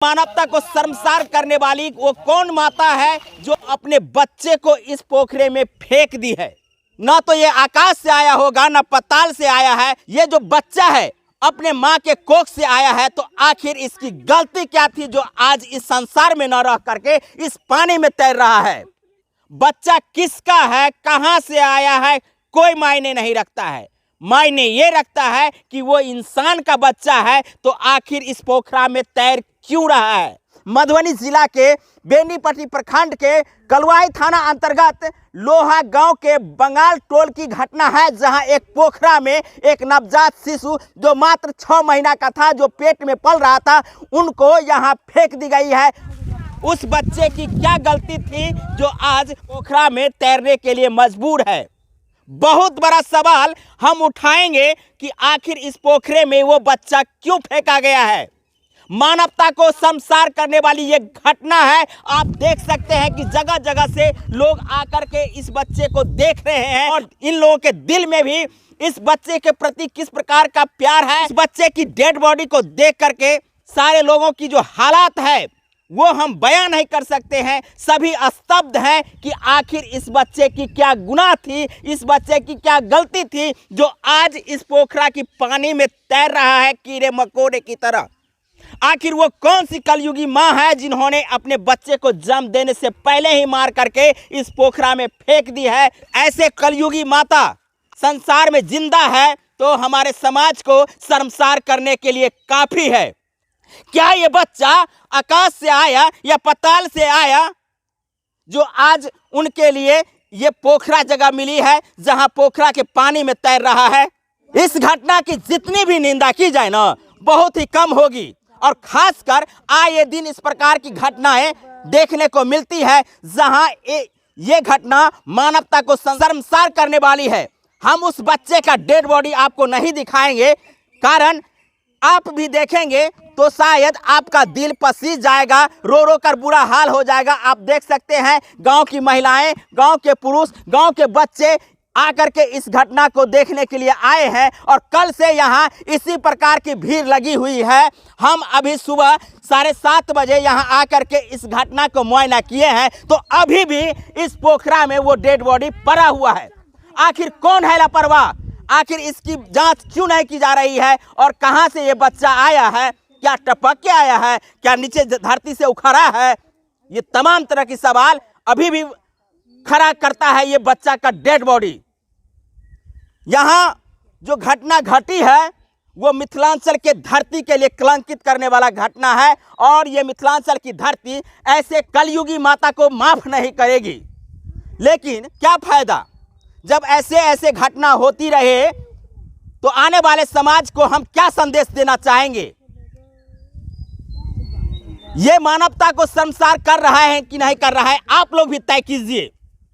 मानवता को शर्मसार करने वाली वो कौन माता है जो अपने बच्चे को इस पोखरे में फेंक दी है। ना तो ये आकाश से आया होगा, ना पाताल से आया है। ये जो बच्चा है अपने माँ के कोख से आया है। तो आखिर इसकी गलती क्या थी जो आज इस संसार में न रह करके इस पानी में तैर रहा है। बच्चा किसका है, कहाँ से आया है, कोई मायने नहीं रखता है। मायने ये रखता है कि वो इंसान का बच्चा है तो आखिर इस पोखरा में तैर क्यों रहा है। मधुबनी जिला के बेनीपट्टी प्रखंड के कलवाई थाना अंतर्गत लोहा गांव के बंगाल टोल की घटना है, जहां एक पोखरा में एक नवजात शिशु जो मात्र 6 महीना का था, जो पेट में पल रहा था, उनको यहां फेंक दी गई है। उस बच्चे की क्या गलती थी जो आज पोखरा में तैरने के लिए मजबूर है। बहुत बड़ा सवाल हम उठाएंगे कि आखिर इस पोखरे में वो बच्चा क्यों फेंका गया है। मानवता को शर्मसार करने वाली ये घटना है। आप देख सकते हैं कि जगह जगह से लोग आकर के इस बच्चे को देख रहे हैं और इन लोगों के दिल में भी इस बच्चे के प्रति किस प्रकार का प्यार है। इस बच्चे की डेड बॉडी को देख करके सारे लोगों की जो हालात है वो हम बयान नहीं कर सकते हैं। सभी स्तब्ध हैं कि आखिर इस बच्चे की क्या गुनाह थी, इस बच्चे की क्या गलती थी जो आज इस पोखरा की पानी में तैर रहा है कीड़े मकोड़े की तरह। आखिर वो कौन सी कलयुगी माँ है जिन्होंने अपने बच्चे को जन्म देने से पहले ही मार करके इस पोखरा में फेंक दी है। ऐसे कलयुगी माता संसार में जिंदा है तो हमारे समाज को शर्मसार करने के लिए काफी है। क्या ये बच्चा आकाश से आया या पाताल से आया जो आज उनके लिए ये पोखरा जगह मिली है जहां पोखरा के पानी में तैर रहा है। इस घटना की जितनी भी निंदा की जाए ना बहुत ही कम होगी। और खासकर आए दिन इस प्रकार की घटनाएं देखने को मिलती है जहां ये घटना मानवता को शर्मसार करने वाली है। हम उस बच्चे का डेड बॉडी आपको नहीं दिखाएंगे, कारण आप भी देखेंगे तो शायद आपका दिल पसीज जाएगा, रो रो कर बुरा हाल हो जाएगा। आप देख सकते हैं गांव की महिलाएं, गांव के पुरुष, गांव के बच्चे आकर के इस घटना को देखने के लिए आए हैं और कल से यहाँ इसी प्रकार की भीड़ लगी हुई है। हम अभी सुबह 7:30 बजे यहाँ आकर के इस घटना को मुआयना किए हैं तो अभी भी इस पोखरा में वो डेड बॉडी पड़ा हुआ है। आखिर कौन है लापरवाह, आखिर इसकी जांच क्यों नहीं की जा रही है और कहां से ये बच्चा आया है, क्या टपक के आया है, क्या नीचे धरती से उखड़ा है। ये तमाम तरह के सवाल अभी भी खड़ा करता है ये बच्चा का डेड बॉडी। यहाँ जो घटना घटी है वो मिथिलांचल के धरती के लिए कलंकित करने वाला घटना है और ये मिथिलांचल की धरती ऐसे कलयुगी माता को माफ नहीं करेगी। लेकिन क्या फायदा जब ऐसे ऐसे घटना होती रहे तो आने वाले समाज को हम क्या संदेश देना चाहेंगे। ये मानवता को शर्मसार कर रहा है कि नहीं कर रहा है, आप लोग भी तय कीजिए।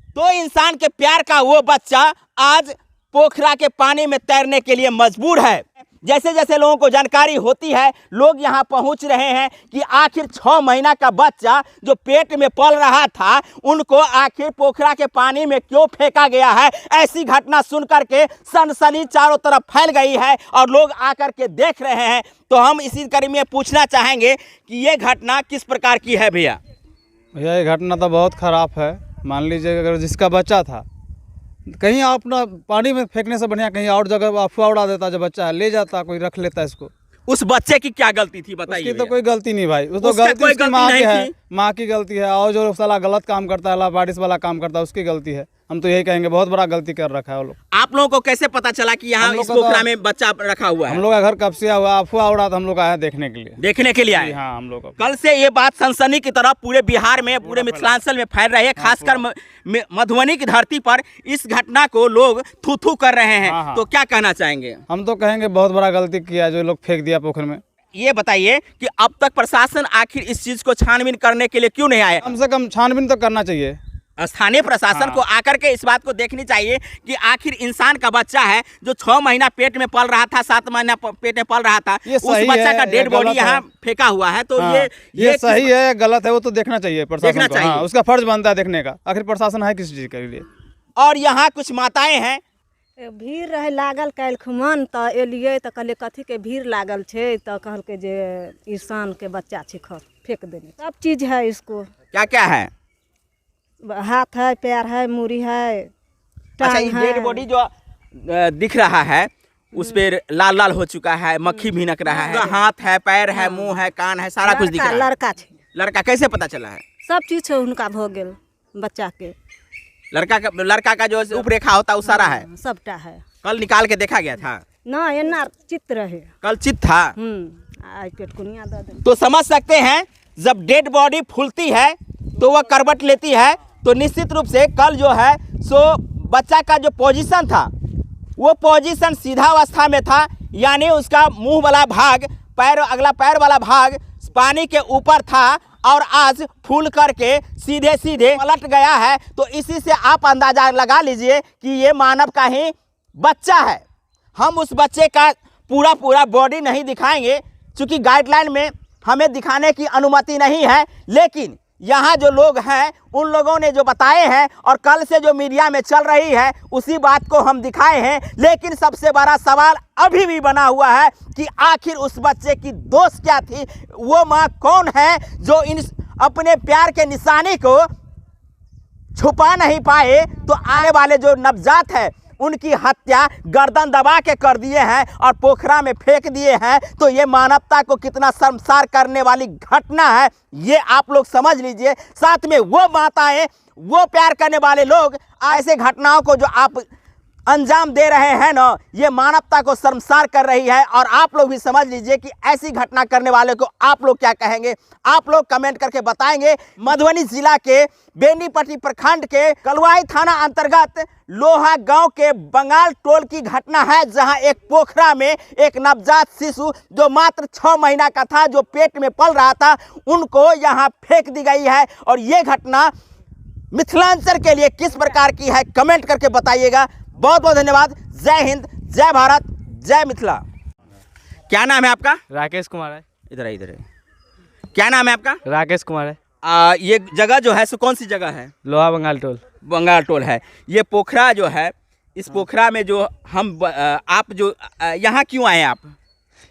तो इंसान के प्यार का वो बच्चा आज पोखरा के पानी में तैरने के लिए मजबूर है। जैसे जैसे लोगों को जानकारी होती है लोग यहाँ पहुँच रहे हैं कि आखिर 6 महीना का बच्चा जो पेट में पल रहा था उनको आखिर पोखरा के पानी में क्यों फेंका गया है। ऐसी घटना सुन करके सनसनी चारों तरफ फैल गई है और लोग आकर के देख रहे हैं। तो हम इसी कड़ी में पूछना चाहेंगे कि ये घटना किस प्रकार की है। भैया ये घटना तो बहुत ख़राब है। मान लीजिए अगर जिसका बच्चा था कहीं अपना पानी में फेंकने से बढ़िया कहीं और जगह अफवाह उड़ा देता, जब बच्चा है ले जाता, कोई रख लेता इसको। उस बच्चे की क्या गलती थी बताइए। उसकी तो कोई गलती नहीं भाई, वो तो गलती उसकी माँ की है, माँ की गलती है। और जो साला गलत काम करता है, लावारिस वाला काम करता है, उसकी गलती है। हम तो यही कहेंगे बहुत बड़ा गलती कर रखा है वो लोग। आप लोगों को कैसे पता चला कि यहाँ इस पोखरा में बच्चा रखा हुआ है? हम लोग का घर कब से हुआ, अफवाह उड़ा तो हम लोग आए देखने के लिए आए। हाँ, हम लोग कल से ये बात सनसनी की तरह पूरे बिहार में, पूरे मिथिलांचल में फैल रही है। खासकर मधुबनी की धरती पर इस घटना को लोग थू थू कर रहे हैं। तो क्या कहना चाहेंगे? हम तो कहेंगे बहुत बड़ा गलती किया जो लोग फेंक दिया पोखर में। ये बताइए कि अब तक प्रशासन आखिर इस चीज को छानबीन करने के लिए क्यों नहीं आया? कम से कम छानबीन तो करना चाहिए। स्थानीय प्रशासन को आकर के इस बात को देखनी चाहिए कि आखिर इंसान का बच्चा है जो 6 महीना पेट में पल रहा था, 7 महीना पेट में पल रहा था, उस बच्चा का डेड बॉडी यहाँ फेंका हुआ है। तो ये सही है गलत है वो तो देखना चाहिए प्रशासन को। हाँ, उसका फर्ज बनता है देखने का। आखिर प्रशासन है किस चीज के लिए। और यहाँ कुछ माताएं हैं भीड़ रहे लागल काल्हि तो एलिए तो कहले कथी के भीड़ लागल छे तो कहलके जे ईशान के बच्चा छे फेंक देने। सब चीज है इसको, क्या क्या है? हाथ है, पैर है, मूरी है, अच्छा, टांग ये है। डेड बॉडी जो दिख रहा है उस पे लाल लाल हो चुका है, मक्खी भिनक रहा है, हाथ है, पैर है, मुंह है, कान है, सारा कुछ दिख रहा है। लड़का छे। लड़का कैसे पता चला है? सब चीज छे उनका भो गेल बच्चा के। लड़का का जो रूपरेखा होता है वो सारा है, सबटा है। कल निकाल के देखा गया था? ना एना चित्र है। कल चित था। आज पेटकुनिया दे दे। तो समझ सकते हैं जब डेड बॉडी फूलती है तो वह करवट लेती है, तो निश्चित रूप से कल जो है सो बच्चा का जो पोजीशन था वो पोजीशन सीधा अवस्था में था, यानी उसका मुंह वाला भाग, पैर, अगला पैर वाला भाग पानी के ऊपर था और आज फूल करके सीधे सीधे पलट गया है। तो इसी से आप अंदाजा लगा लीजिए कि ये मानव का ही बच्चा है। हम उस बच्चे का पूरा बॉडी नहीं दिखाएंगे क्योंकि गाइडलाइन में हमें दिखाने की अनुमति नहीं है, लेकिन यहाँ जो लोग हैं उन लोगों ने जो बताए हैं और कल से जो मीडिया में चल रही है उसी बात को हम दिखाए हैं। लेकिन सबसे बड़ा सवाल अभी भी बना हुआ है कि आखिर उस बच्चे की दोष क्या थी, वो माँ कौन है जो इन अपने प्यार के निशानी को छुपा नहीं पाए, तो आने वाले जो नवजात है उनकी हत्या गर्दन दबा के कर दिए हैं और पोखरा में फेंक दिए हैं। तो ये मानवता को कितना शर्मसार करने वाली घटना है, ये आप लोग समझ लीजिए। साथ में वो माताएं, वो प्यार करने वाले लोग ऐसे घटनाओं को जो आप अंजाम दे रहे हैं ना, ये मानवता को शर्मसार कर रही है। और आप लोग भी समझ लीजिए कि ऐसी घटना करने वाले को आप लोग क्या कहेंगे, आप लोग कमेंट करके बताएंगे। मधुबनी जिला के बेनीपट्टी प्रखंड के कलवाई थाना अंतर्गत लोहा गांव के बंगाल टोल की घटना है, जहां एक पोखरा में एक नवजात शिशु जो मात्र 6 महीना का था, जो पेट में पल रहा था, उनको यहां फेंक दी गई है। और ये घटना मिथिलांचल के लिए किस प्रकार की है, कमेंट करके बताइएगा। बहुत बहुत धन्यवाद। जय हिंद, जय भारत, जय मिथिला। क्या नाम है आपका? राकेश कुमार है। इधर है, इधर है। क्या नाम है आपका? राकेश कुमार है। ये जगह जो है सो कौन सी जगह है? लोहा बंगाल टोल। बंगाल टोल है। ये पोखरा जो है, इस पोखरा में जो हम आप जो यहाँ क्यों आए आप?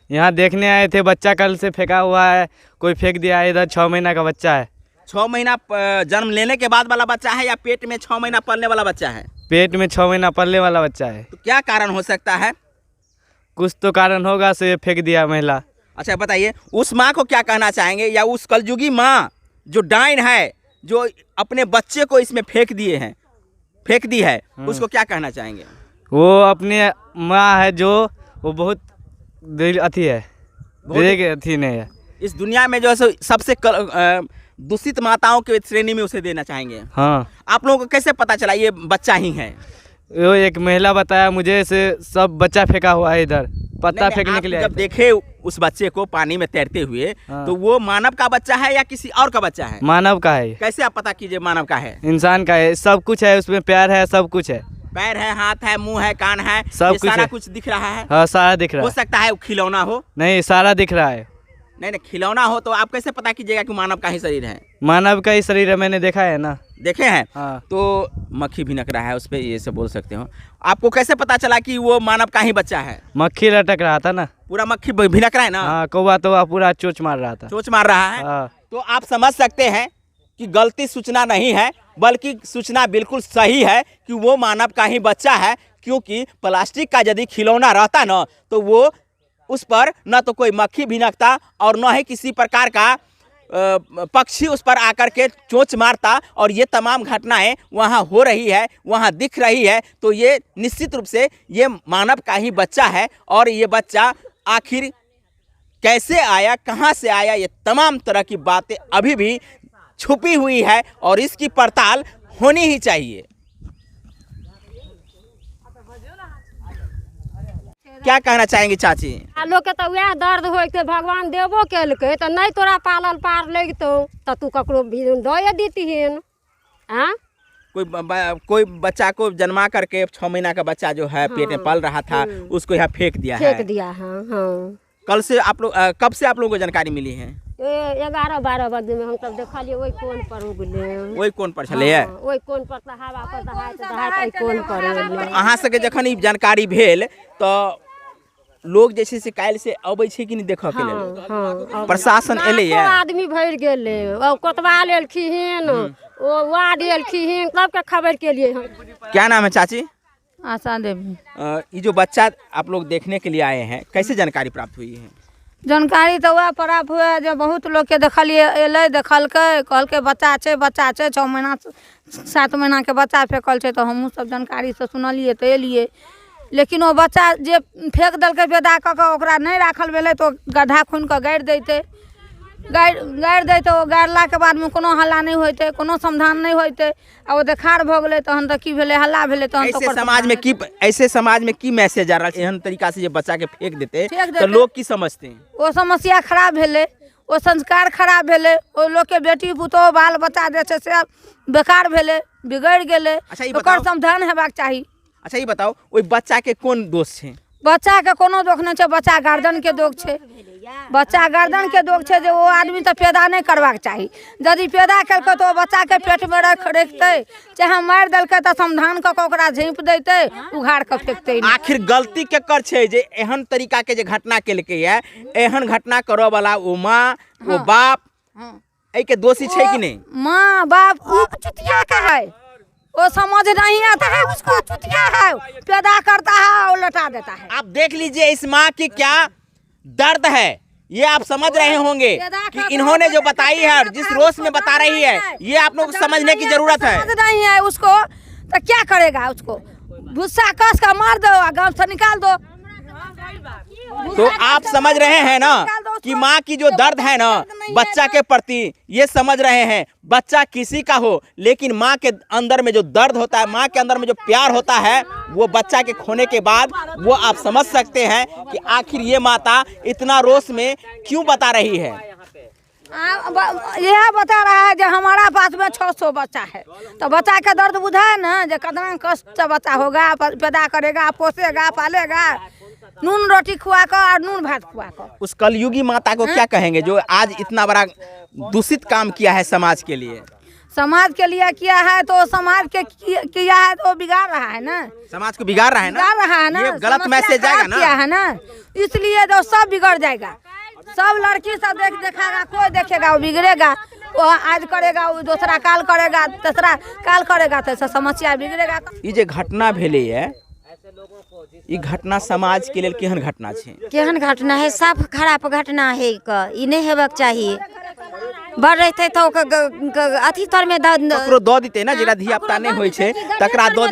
यहाँ देखने आए थे, बच्चा कल से फेंका हुआ है, कोई फेंक दिया है। इधर 6 महीना का बच्चा है। 6 महीना जन्म लेने के बाद वाला बच्चा है या पेट में 6 महीना पलने वाला बच्चा है? पेट में 6 महीना पलने वाला बच्चा है। तो क्या कारण हो सकता है? कुछ तो कारण होगा, से ये फेंक दिया महिला। अच्छा बताइए, उस माँ को क्या कहना चाहेंगे, या उस कलयुगी माँ जो डाइन है, जो अपने बच्चे को इसमें फेंक दी है, उसको क्या कहना चाहेंगे? वो अपने माँ है जो वो बहुत दिल अथी है, दिल के अथी नहीं है। इस दुनिया में जो है सबसे दूषित माताओं के श्रेणी में उसे देना चाहेंगे। हाँ। आप लोगों को कैसे पता चला ये बच्चा ही है? वो एक महिला बताया मुझे, से सब बच्चा फेंका हुआ है इधर, पत्ता फेंकने के लिए। जब देखे उस बच्चे को पानी में तैरते हुए, हाँ। तो वो मानव का बच्चा है या किसी और का बच्चा है? मानव का है। कैसे आप पता कीजिए मानव का है? इंसान का है, सब कुछ है उसमें, पैर है, सब कुछ है। पैर है, हाथ है, मुंह है, कान है, सब ये कुछ सारा है। कुछ दिख रहा है। हाँ, सारा दिख रहा हो है। सकता है वो खिलौना हो। नहीं, सारा दिख रहा है। नहीं, खिलौना हो तो आप कैसे पता कीजिएगा कि मानव का ही शरीर है? मानव का ही शरीर है, मैंने देखा है ना। देखे हैं? हाँ। तो मक्खी भिनक रहा है उस पर, ये सब बोल सकते हो। आपको कैसे पता चला कि वो मानव का ही बच्चा है? मक्खी लटक रहा था ना। पूरा मक्खी भिनक रहा है ना? हाँ, कौवा तो पूरा चोच मार रहा था। चोच मार रहा है। हाँ। तो आप समझ सकते हैं कि गलती सूचना नहीं है, बल्कि सूचना बिल्कुल सही है कि वो मानव का ही बच्चा है। क्योंकि प्लास्टिक का यदि खिलौना रहता ना, तो वो उस पर न तो कोई मक्खी भिनकता और न ही किसी प्रकार का पक्षी उस पर आकर के चोंच मारता। और ये तमाम घटनाएं वहाँ हो रही है, वहाँ दिख रही है। तो ये निश्चित रूप से ये मानव का ही बच्चा है। और ये बच्चा आखिर कैसे आया, कहाँ से आया, ये तमाम तरह की बातें अभी भी छुपी हुई है और इसकी पड़ताल होनी ही चाहिए। क्या कहना चाहेंगे चाची? लोग के तो वह दर्द हो के भगवान देबो केलकै, तो नहीं तोरा पालल पार लगतो तो तू ककरो भी दे दीतिहन। हाँ, कोई बच्चा को जन्मा करके 6 महीना का बच्चा जो है पेट में पल रहा था, उसको यहाँ फेंक दिया है। फेंक दिया। हाँ हाँ। कल से आप लोग, कब से आप लोगों को जानकारी मिली है? 11-12 बजे में हम सब देखलिए वही कोन पर उगले वही कोन पर छले है वही कोन पर त हवा पर दहाइत कोन पर एलै। अहाँ सबके जखन ई जानकारी भेल तो लोग जैसे से काल्हि से अबै छै कि नहीं देखऽ के लेल? हाँ प्रशासन एलै है? आदमी भर गेले ओ कोतवाल एलखिन ओ वार्ड एलखिन सबके खबर के लिए हम। क्या नाम है चाची? आशा देवी। ये जो बच्चा आप लोग देखने के लिए आए हैं, कैसे जानकारी प्राप्त हुई है? जानकारी तो वह प्राप्त हुआ जो बहुत लोग के देखलिए एलै देखलकै कहलकै बच्चा छै 6 महीना 7 महीना के बच्चा फेंकल छै तो हमहूँ सब जानकारी से सुनलिए तो एलिए। लेकिन वो बच्चा जे फेंक देलकै बेदा कऽ के ओकरा नहीं राखल भेलै तो गड्ढा खुनि कऽ गाड़ि दैते ओ गाड़ला के बाद में कोनो हल्ला नहीं होते कोनो समाधान नहीं होते आ वो देखार भऽ गेलै तहन तो की भेलै हल्ला भेलै तहन तो ऐसे समाज में की मैसेज आ रहा है? एहन तरीका से जे बच्चा के फेंक देते तो लोग की समझते हैं? वो समस्या खराब भेलै वो संस्कार खराब भेलै ओ लोग के बेटी पुतोह बाल बच्चा जे छै से बेकार भेलै बिगड़ गेलै। अच्छा, ई ओकर बताओ। समाधान हेबाक चाही। अच्छा ये बताओ ओई बच्चा के कौन दोष छै? बच्चा के कोनो दोष नहीं छै बच्चा गार्जियन के दोष छै बच्चा गार्जियन के दोष छै जे वो आदमी तो पैदा नहीं करबाक चाही। यदि पैदा केलकै तो बच्चा के पेट में रखतै चाहे मारि देलकै तो समाधान कऽ के ओकरा झाँपि देतै उघाड़ के फेंकतै। आखिर गलती केकर छै जे एहन तरीका के जे घटना केलकै है? एहन घटना करऽ वाला वो माँ वो बाप एहि के दोषी छै कि नहीं? माँ बाप वो चुतिया का है वो समझ नहीं आता है उसको चुतिया है पैदा करता है और लौटा देता है। आप देख लीजिए इस माँ की क्या दर्द है, ये आप समझ रहे होंगे कि इन्होंने जो बताई है और जिस रोष में बता रही है ये आप लोग को समझने की जरूरत है। समझ नहीं है उसको तो क्या करेगा उसको भूसा कस का मार दो गांव से निकाल दो। तो आप समझ रहे हैं ना कि माँ की जो दर्द है ना बच्चा के प्रति ये समझ रहे हैं। बच्चा किसी का हो लेकिन माँ के अंदर में जो दर्द होता है माँ के अंदर में जो प्यार होता है वो बच्चा के खोने के बाद वो आप समझ सकते हैं कि आखिर ये माता इतना रोष में क्यों बता रही है। यह बता रहा है जो हमारा पास में 600 बच्चा है तो बच्चा का दर्द बुझा है ना जो कितना कष्ट से बच्चा होगा पैदा करेगा पोसेगा पालेगा नून रोटी खुआ कर और नून भात खुआ कर। उस कलयुगी माता को क्या कहेंगे जो आज इतना बड़ा दूषित काम किया है समाज के लिए? समाज के लिए किया है तो समाज के किया है तो बिगाड़ रहा है ना समाज को बिगाड़ रहा है ना ये गलत मैसेज जाएगा ना किया है ना इसलिए तो सब बिगड़ जाएगा। सब लड़की सब देखेगा कोई देखेगा वो बिगड़ेगा वो आज करेगा वो दूसरा काल करेगा तीसरा काल करेगा तो समस्या बिगड़ेगा। ये जो घटना भेलै है ई घटना समाज के लेल केहन घटना छै? केहन घटना है साफ खराब घटना है ई नहीं हेबाक चाहिए। बढ़ रहे तो अथी तर में ककरो दऽ दिते ना जेकरा धियापुता नहीं होइ छै तकरा दऽ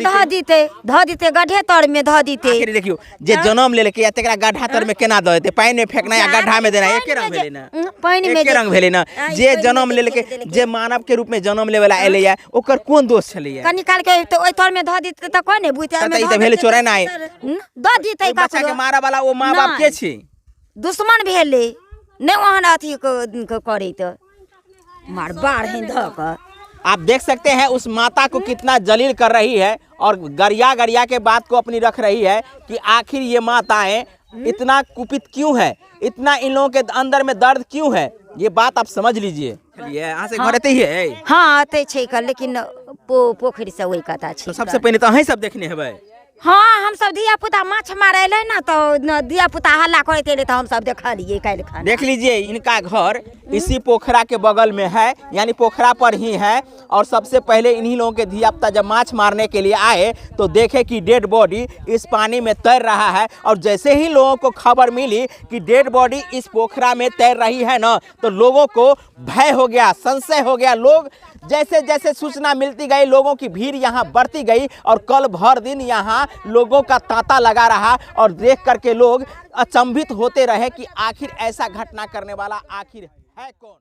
दिते गड्ढे तर में धऽ दिते। आखिर देखियो जे जन्म लेलकै तकरा गड्ढा तर में केना दऽ देते? पानी में फेंकना या गड्ढा में देना एके रंग भेलै ना पानी में एके रंग भेलै ना। जे जन्म लेलकै जे मानव के रूप में जन्म लेवे ला एलै है ओकर कोन दोष छलै है? कनी काल के तो ओइ तर में धऽ दिते त कोन बुझते ई त भेलै चोराई ना दऽ दिते बच्चा के मारा वाला वो माँ बाप के छै? दुश्मन भेले नहीं वहां अथी करे तो मार बाढ़ ही धऽ। आप देख सकते हैं उस माता को कितना जलील कर रही है और गरिया गरिया के बात को अपनी रख रही है कि आखिर ये माताएं इतना कुपित क्यों है इतना इन लोगों के अंदर में दर्द क्यों है ये बात आप समझ लीजिए। यहाँ से घर ही है हाँ आते छै लेकिन पोखरी से वही कथा छै। तो सबसे पहले तो अहीं सब देखने है। हाँ हम सब धिया पुता माछ मारे ले ना तो धिया पुता हल्ला करते रहे तो हम सब देखलिए काल्हि खाना। देख लीजिए इनका घर इसी पोखरा के बगल में है यानी पोखरा पर ही है और सबसे पहले इन्हीं लोगों के धिया पुता जब माछ मारने के लिए आए तो देखे कि डेड बॉडी इस पानी में तैर रहा है और जैसे ही लोगों को खबर मिली कि डेड बॉडी इस पोखरा में तैर रही है ना तो लोगों को भय हो गया संशय हो गया। लोग जैसे जैसे सूचना मिलती गई लोगों की भीड़ यहाँ बढ़ती गई और कल भर दिन यहाँ लोगों का तांता लगा रहा और देख करके लोग अचंभित होते रहे कि आखिर ऐसा घटना करने वाला आखिर है कौन।